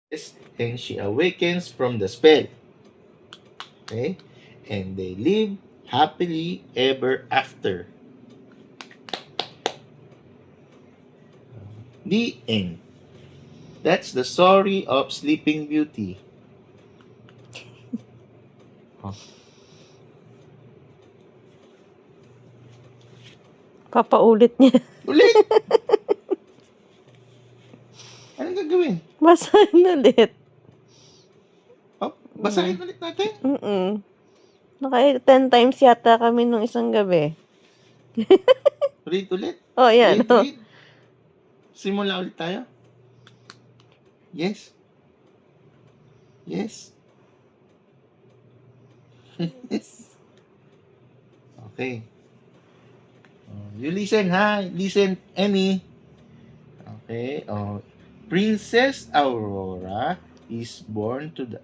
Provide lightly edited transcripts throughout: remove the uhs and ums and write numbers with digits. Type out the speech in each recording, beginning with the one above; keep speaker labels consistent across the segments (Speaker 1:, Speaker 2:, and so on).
Speaker 1: and she awakens from the spell. Okay? And they live happily ever after. The end. That's the story of Sleeping Beauty. Huh.
Speaker 2: Papaulit niya.
Speaker 1: Ulit! Anong gagawin?
Speaker 2: Basahin ulit.
Speaker 1: Oh, basahin ulit natin.
Speaker 2: Naka 10 times yata kami nung isang gabi.
Speaker 1: Read ulit.
Speaker 2: Oh, yan.
Speaker 1: Read. Simula ulit tayo. Yes. Yes. Yes. Okay. You listen, ha? Listen, Emmy. Okay. Princess Aurora is born to the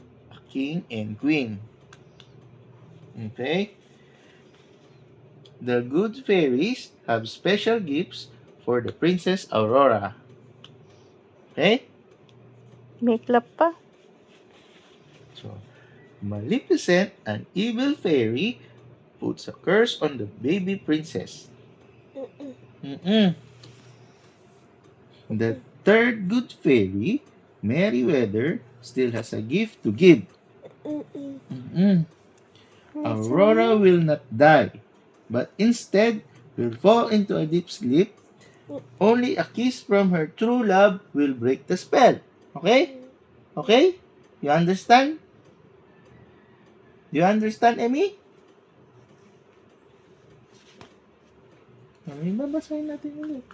Speaker 1: king and queen. Okay. The good fairies have special gifts for the Princess Aurora. Okay?
Speaker 2: May clap pa.
Speaker 1: So, Maleficent, an evil fairy, puts a curse on the baby princess. The third good fairy, Merryweather, still has a gift to give. Aurora will not die, but instead will fall into a deep sleep. Only a kiss from her true love will break the spell. Okay? Okay? You understand? You understand, Emmy? Babasahin natin ulit.